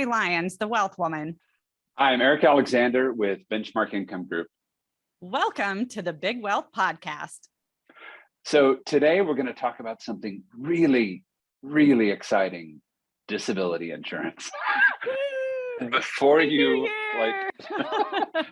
Mary Lyons, the Wealth Woman. Hi, I'm Eric Alexander with Benchmark Income Group. Welcome to the Big Wealth Podcast. So today we're going to talk about something really, really exciting: disability insurance. Before you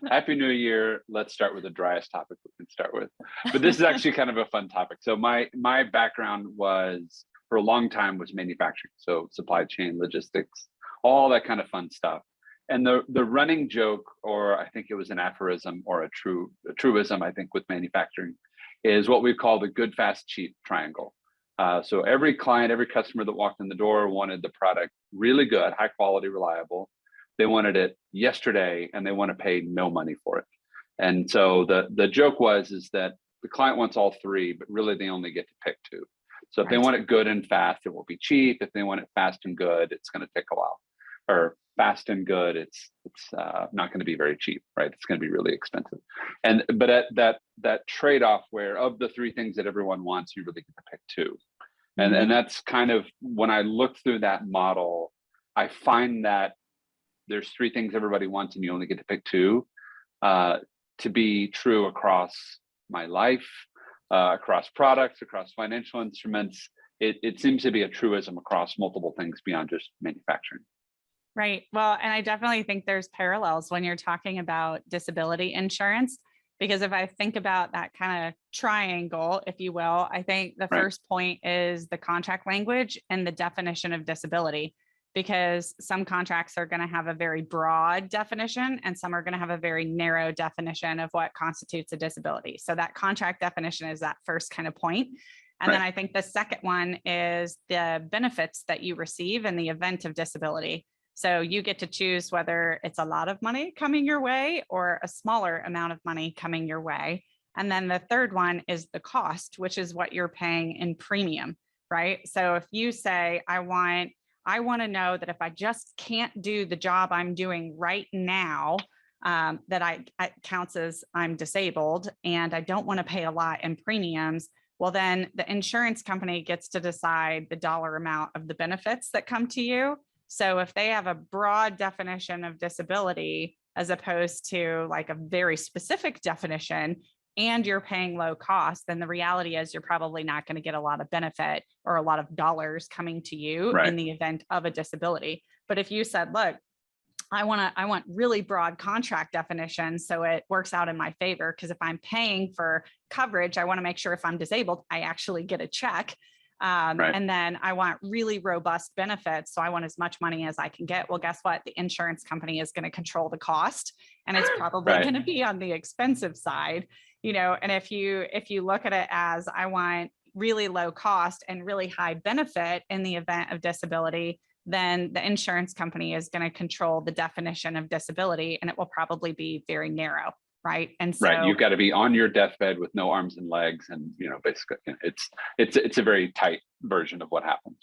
Happy New Year. Let's start with the driest topic we can start with. But this is actually kind of a fun topic. So my background was, for a long time, was manufacturing. So supply chain, logistics, all that kind of fun stuff. And the running joke, or I think it was an aphorism or a truism, I think, with manufacturing, is what we call the good, fast, cheap triangle. So every client, every customer that walked in the door wanted the product really good, high quality, reliable. They wanted it yesterday, and they want to pay no money for it. And so the joke is that the client wants all three, but really they only get to pick two. So if they want it good and fast, it will be cheap. If they want it fast and good, it's going to take a while. Or fast and good, it's not going to be very cheap, right? It's going to be really expensive. But at that trade-off, where of the three things that everyone wants, you really get to pick two. And that's kind of, when I look through that model, I find that there's three things everybody wants and you only get to pick two, to be true across my life, across products, across financial instruments. It seems to be a truism across multiple things beyond just manufacturing. Right. Well, and I definitely think there's parallels when you're talking about disability insurance, because if I think about that kind of triangle, if you will, I think the first point is the contract language and the definition of disability, because some contracts are going to have a very broad definition and some are going to have a very narrow definition of what constitutes a disability. So that contract definition is that first kind of point. And then I think the second one is the benefits that you receive in the event of disability. So you get to choose whether it's a lot of money coming your way or a smaller amount of money coming your way. And then the third one is the cost, which is what you're paying in premium, right? So if you say, I want to know that if I just can't do the job I'm doing right now, that it counts as I'm disabled and I don't want to pay a lot in premiums, well, then the insurance company gets to decide the dollar amount of the benefits that come to you. So if they have a broad definition of disability, as opposed to like a very specific definition, and you're paying low cost, then the reality is you're probably not going to get a lot of benefit or a lot of dollars coming to you in the event of a disability. But if you said, look, I want really broad contract definitions, so it works out in my favor, because if I'm paying for coverage, I want to make sure if I'm disabled, I actually get a check. And then I want really robust benefits. So I want as much money as I can get. Well, guess what? The insurance company is going to control the cost, and it's probably going to be on the expensive side, and if you look at it as, I want really low cost and really high benefit in the event of disability, then the insurance company is going to control the definition of disability, and it will probably be very narrow. Right. And so you've got to be on your deathbed with no arms and legs. And, basically it's a very tight version of what happens.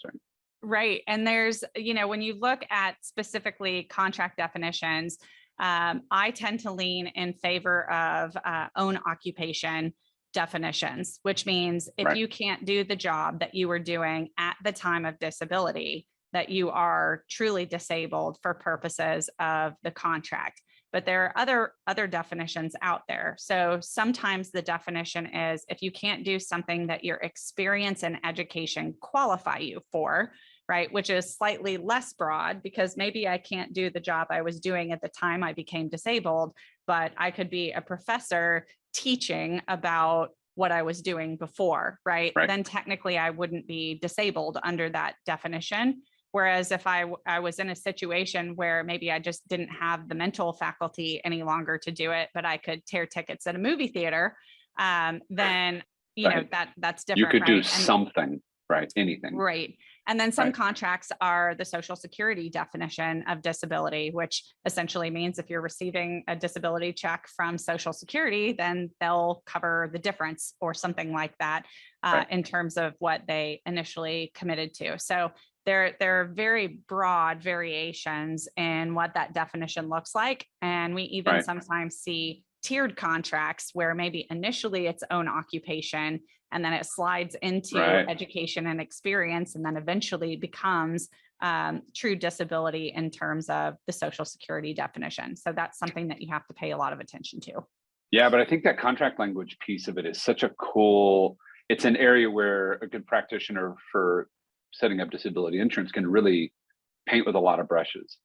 Right. And there's, when you look at specifically contract definitions, I tend to lean in favor of own occupation definitions, which means if you can't do the job that you were doing at the time of disability, that you are truly disabled for purposes of the contract. But there are other definitions out there. So sometimes the definition is, if you can't do something that your experience and education qualify you for, right? Which is slightly less broad, because maybe I can't do the job I was doing at the time I became disabled, but I could be a professor teaching about what I was doing before, right? Then technically I wouldn't be disabled under that definition. Whereas if I was in a situation where maybe I just didn't have the mental faculty any longer to do it, but I could tear tickets at a movie theater, then, that's different. You could do something, anything. Right. And then some contracts are the Social Security definition of disability, which essentially means if you're receiving a disability check from Social Security, then they'll cover the difference or something like that in terms of what they initially committed to. So there are very broad variations in what that definition looks like. And we even sometimes see tiered contracts where maybe initially it's own occupation, and then it slides into education and experience, and then eventually becomes true disability in terms of the Social Security definition. So that's something that you have to pay a lot of attention to. Yeah, but I think that contract language piece of it is such a cool, it's an area where a good practitioner for setting up disability insurance can really paint with a lot of brushes,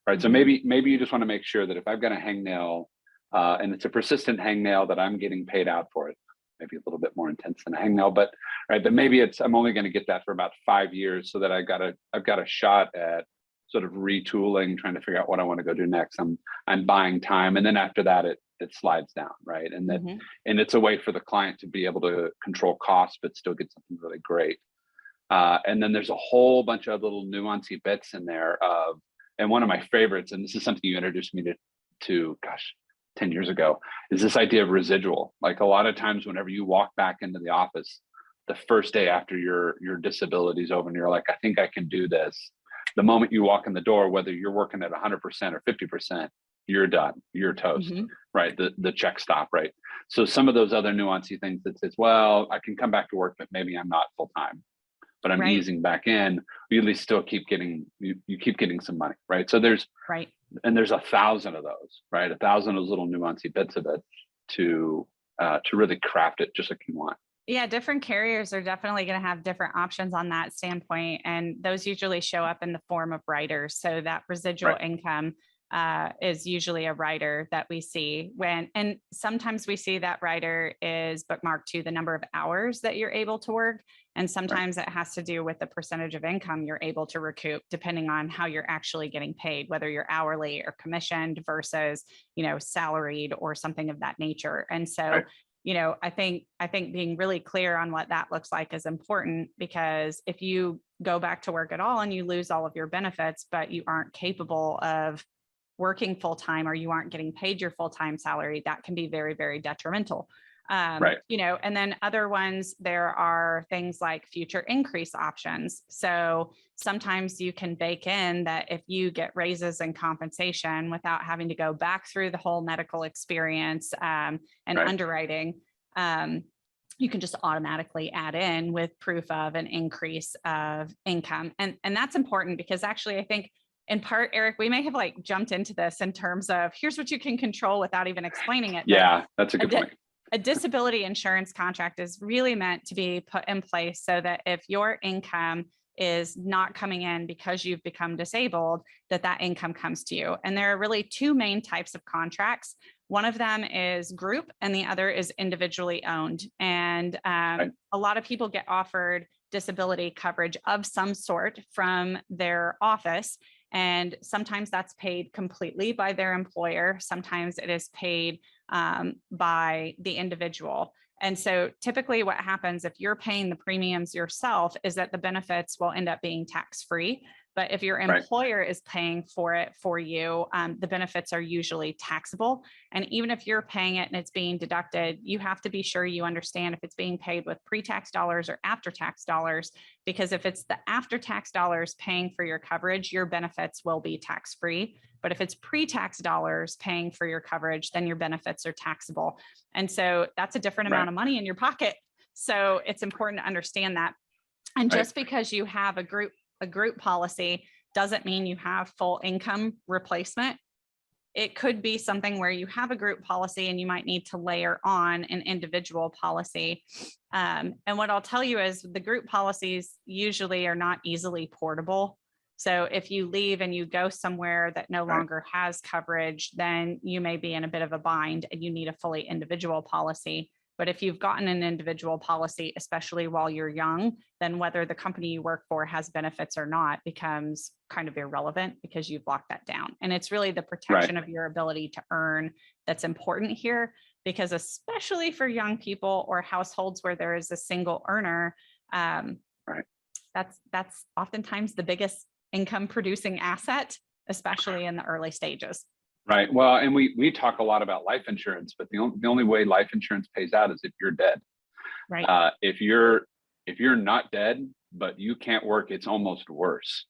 right? So maybe you just want to make sure that if I've got a hangnail and it's a persistent hangnail, that I'm getting paid out for it. Maybe a little bit more intense than a hangnail, but maybe I'm only going to get that for about 5 years, so that I've got a shot at sort of retooling, trying to figure out what I want to go do next. I'm buying time, and then after that it slides down, right? And that and it's a way for the client to be able to control costs but still get something really great. And then there's a whole bunch of little nuancy bits in there of, and one of my favorites, and this is something you introduced me to gosh, 10 years ago, is this idea of residual. Like, a lot of times whenever you walk back into the office the first day after your disability is over and you're like, I think I can do this, the moment you walk in the door, whether you're working at 100% or 50%, you're done, you're toast, right? The check stop, right? So some of those other nuancy things that says, well, I can come back to work, but maybe I'm not full time, but I'm easing back in. You at least still keep getting, you keep getting some money, right? So there's, and there's 1,000 of those, right? 1,000 of those little nuancy bits of it to really craft it just like you want. Yeah, different carriers are definitely going to have different options on that standpoint. And those usually show up in the form of riders. So that residual income is usually a rider that we see and sometimes we see that rider is bookmarked to the number of hours that you're able to work. And sometimes it has to do with the percentage of income you're able to recoup, depending on how you're actually getting paid, whether you're hourly or commissioned versus, salaried or something of that nature. And so, I think being really clear on what that looks like is important, because if you go back to work at all and you lose all of your benefits, but you aren't capable of working full-time, or you aren't getting paid your full-time salary, that can be very, very detrimental. And then other ones, there are things like future increase options. So sometimes you can bake in that if you get raises and compensation without having to go back through the whole medical experience and underwriting, you can just automatically add in with proof of an increase of income. And that's important, because actually I think in part, Eric, we may have jumped into this in terms of here's what you can control without even explaining it. Yeah, that's a good point. A disability insurance contract is really meant to be put in place so that if your income is not coming in because you've become disabled, that income comes to you. And there are really two main types of contracts. One of them is group and the other is individually owned. And a lot of people get offered disability coverage of some sort from their office. And sometimes that's paid completely by their employer. Sometimes it is paid by the individual. And so typically what happens if you're paying the premiums yourself is that the benefits will end up being tax-free. But if your employer is paying for it for you, the benefits are usually taxable. And even if you're paying it and it's being deducted, you have to be sure you understand if it's being paid with pre-tax dollars or after-tax dollars, because if it's the after-tax dollars paying for your coverage, your benefits will be tax-free. But if it's pre-tax dollars paying for your coverage, then your benefits are taxable. And so that's a different amount of money in your pocket. So it's important to understand that. And just because you have a group policy doesn't mean you have full income replacement. It could be something where you have a group policy and you might need to layer on an individual policy. And what I'll tell you is the group policies usually are not easily portable. So if you leave and you go somewhere that no longer has coverage, then you may be in a bit of a bind and you need a fully individual policy. But if you've gotten an individual policy, especially while you're young, then whether the company you work for has benefits or not becomes kind of irrelevant, because you've locked that down. And it's really the protection of your ability to earn that's important here, because especially for young people or households where there is a single earner, that's oftentimes the biggest income producing asset, especially in the early stages. Right. Well, and we talk a lot about life insurance, but the only way life insurance pays out is if you're dead. If you're not dead, but you can't work, it's almost worse,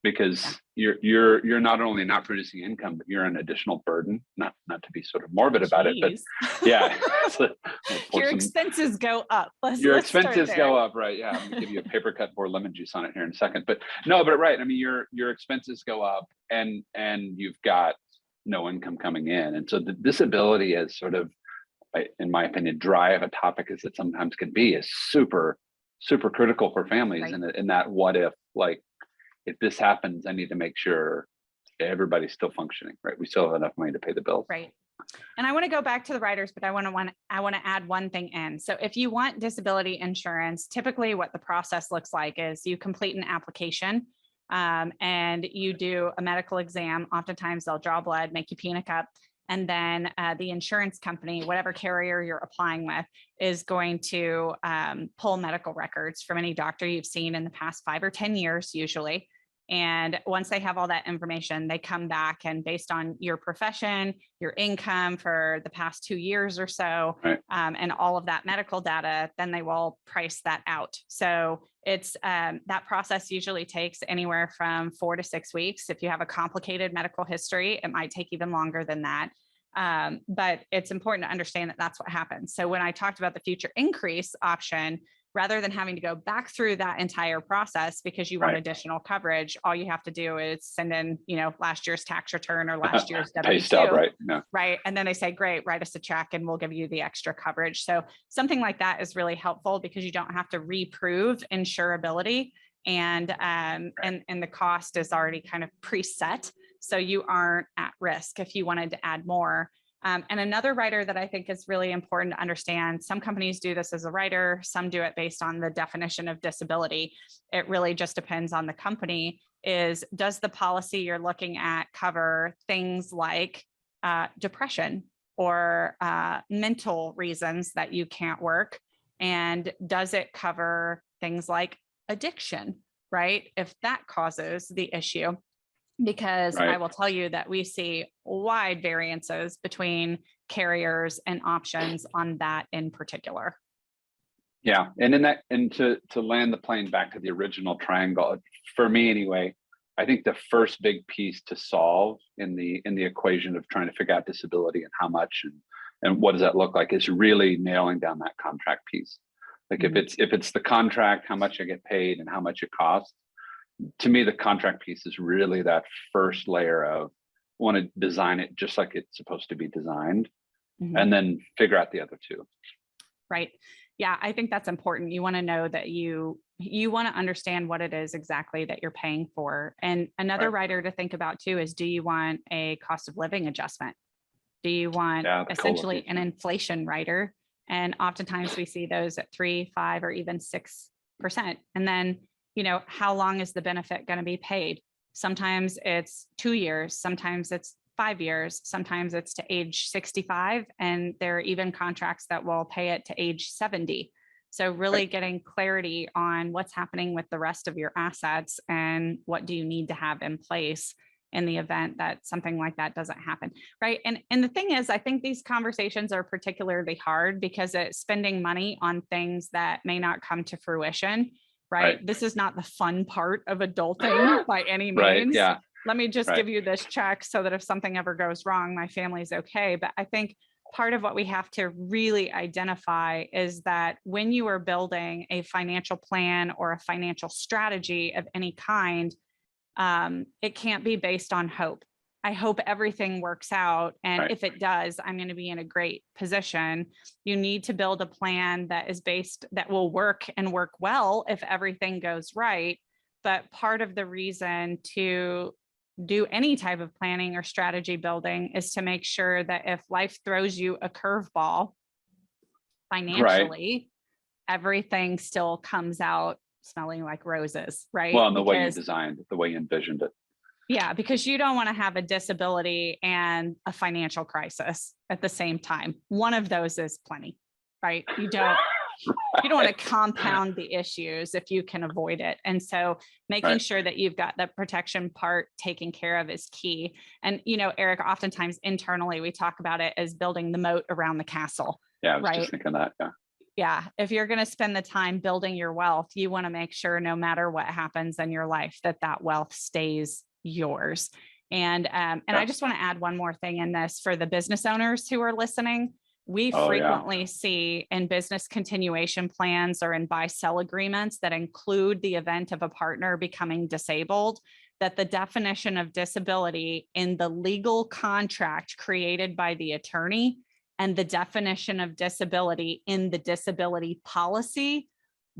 because you're not only not producing income, but you're an additional burden. Not to be sort of morbid about it, but yeah, your expenses go up. Your expenses go up, right? Yeah, I'm gonna give you a paper cut, pour lemon juice on it here in a second. But right. I mean, your expenses go up, and you've got no income coming in, and so the disability is sort of, in my opinion, dry of a topic as it sometimes can be, is super critical for families. Right. And in that, what if, like, if this happens, I need to make sure everybody's still functioning, right? We still have enough money to pay the bills. Right. And I want to go back to the riders, but I want to add one thing in. So if you want disability insurance, typically what the process looks like is you complete an application, and you do a medical exam. Oftentimes they'll draw blood, make you pee in a cup. And then the insurance company, whatever carrier you're applying with, is going to pull medical records from any doctor you've seen in the past 5 or 10 years, usually. And once they have all that information, they come back, and based on your profession, your income for the past 2 years or so, right, and all of that medical data, then they will price that out. So it's that process usually takes anywhere from 4 to 6 weeks. If you have a complicated medical history, it might take even longer than that. But it's important to understand that that's what happens. So when I talked about the future increase option, rather than having to go back through that entire process because you want right, additional coverage, all you have to do is send in, last year's tax return or last year's W-2, pay stub, right? No. Right. And then they say, great, write us a check and we'll give you the extra coverage. So something like that is really helpful because you don't have to reprove insurability, and the cost is already kind of preset. So you aren't at risk if you wanted to add more. And another rider that I think is really important to understand, some companies do this as a rider, some do it based on the definition of disability. It really just depends on the company, is does the policy you're looking at cover things like depression or mental reasons that you can't work? And does it cover things like addiction, right? If that causes the issue. Because right, I will tell you that we see wide variances between carriers and options on that in particular. Yeah, and to land the plane back to the original triangle, for me anyway, I think the first big piece to solve in the equation of trying to figure out disability and how much and what does that look like is really nailing down that contract piece. Like Mm-hmm. if it's the contract, how much I get paid and how much it costs. To me, the contract piece is really that first layer of want to design it just like it's supposed to be designed, Mm-hmm. and then figure out the other two. Right. Yeah, I think that's important. You want to know that you want to understand what it is exactly that you're paying for. And another rider to think about too is, do you want a cost of living adjustment? Do you want essentially an inflation rider? And oftentimes we see those at 3, 5, or even 6%. And then, how long is the benefit going to be paid? Sometimes it's 2 years, sometimes it's 5 years, sometimes it's to age 65. And there are even contracts that will pay it to age 70. So really getting clarity on what's happening with the rest of your assets and what do you need to have in place in the event that something like that doesn't happen, right? And the thing is, I think these conversations are particularly hard because it's spending money on things that may not come to fruition, right? This is not the fun part of adulting by any means. Right, yeah. Let me just give you this check so that if something ever goes wrong, my family's okay. But I think part of what we have to really identify is that when you are building a financial plan or a financial strategy of any kind, it can't be based on hope. I hope everything works out. And if it does, I'm going to be in a great position. You need to build a plan that will work and work well if everything goes right. But part of the reason to do any type of planning or strategy building is to make sure that if life throws you a curveball financially, everything still comes out smelling like roses, right? Well, and the way you designed it, the way you envisioned it. Yeah, because you don't want to have a disability and a financial crisis at the same time. One of those is plenty, right? You don't want to compound the issues if you can avoid it. And so making sure that you've got the protection part taken care of is key. And, Eric, oftentimes internally, we talk about it as building the moat around the castle. Yeah, I was just thinking that. Yeah. Yeah. If you're going to spend the time building your wealth, you want to make sure no matter what happens in your life, that that wealth stays yours. And I just want to add one more thing in this for the business owners who are listening. We frequently see in business continuation plans or in buy-sell agreements that include the event of a partner becoming disabled, that the definition of disability in the legal contract created by the attorney and the definition of disability in the disability policy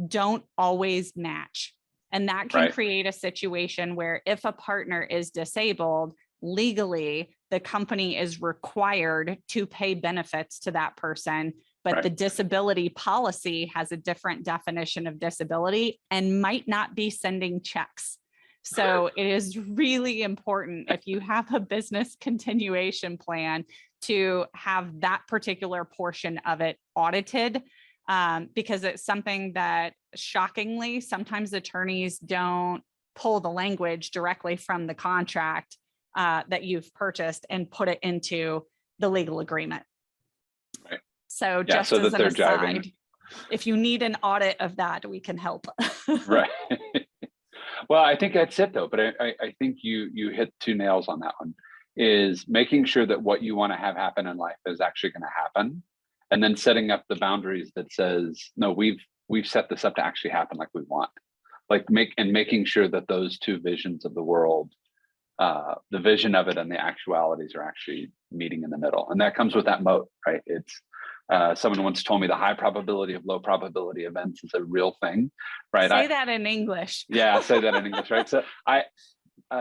don't always match. And that can create a situation where if a partner is disabled, legally, the company is required to pay benefits to that person, but the disability policy has a different definition of disability and might not be sending checks. So it is really important, if you have a business continuation plan, to have that particular portion of it audited, because it's something that shockingly, sometimes attorneys don't pull the language directly from the contract that you've purchased and put it into the legal agreement. Right. So just so as that an they're aside, jiving. if you need an audit of that, we can help. Right. Well, I think that's it though, but I think you hit two nails on that one, is making sure that what you want to have happen in life is actually going to happen. And then setting up the boundaries that says, no, we've set this up to actually happen like we want. Like making sure that those two visions of the world, the vision of it and the actualities are actually meeting in the middle. And that comes with that moat, right? It's someone once told me the high probability of low probability events is a real thing, right? Say that in English. Yeah, say that in English, right? So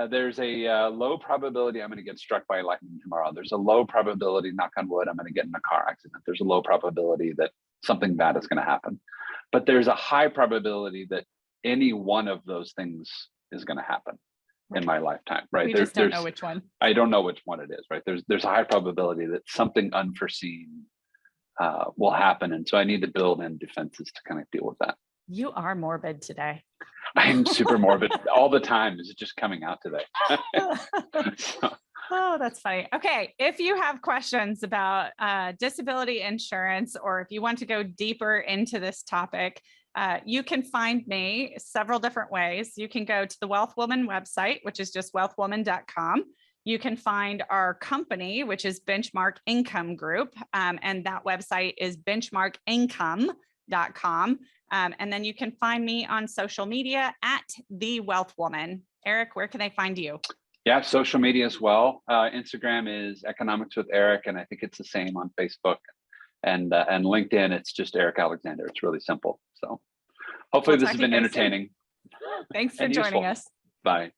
there's a low probability I'm going to get struck by lightning tomorrow. There's a low probability, knock on wood, I'm going to get in a car accident. There's a low probability that something bad is going to happen. But there's a high probability that any one of those things is going to happen in my lifetime, right? We just don't know which one. I don't know which one it is, right? There's a high probability that something unforeseen will happen. And so I need to build in defenses to kind of deal with that. You are morbid today. I'm super morbid all the time. Is it just coming out today? Oh, that's funny. Okay. If you have questions about disability insurance, or if you want to go deeper into this topic, you can find me several different ways. You can go to the Wealth Woman website, which is just wealthwoman.com. You can find our company, which is Benchmark Income Group, and that website is benchmarkincome.com. And then you can find me on social media at The Wealth Woman. Eric, where can they find you? Yeah, social media as well. Instagram is Economics with Eric, and I think it's the same on Facebook. And LinkedIn, it's just Eric Alexander. It's really simple. So hopefully this has been entertaining. Thanks for joining us. Bye.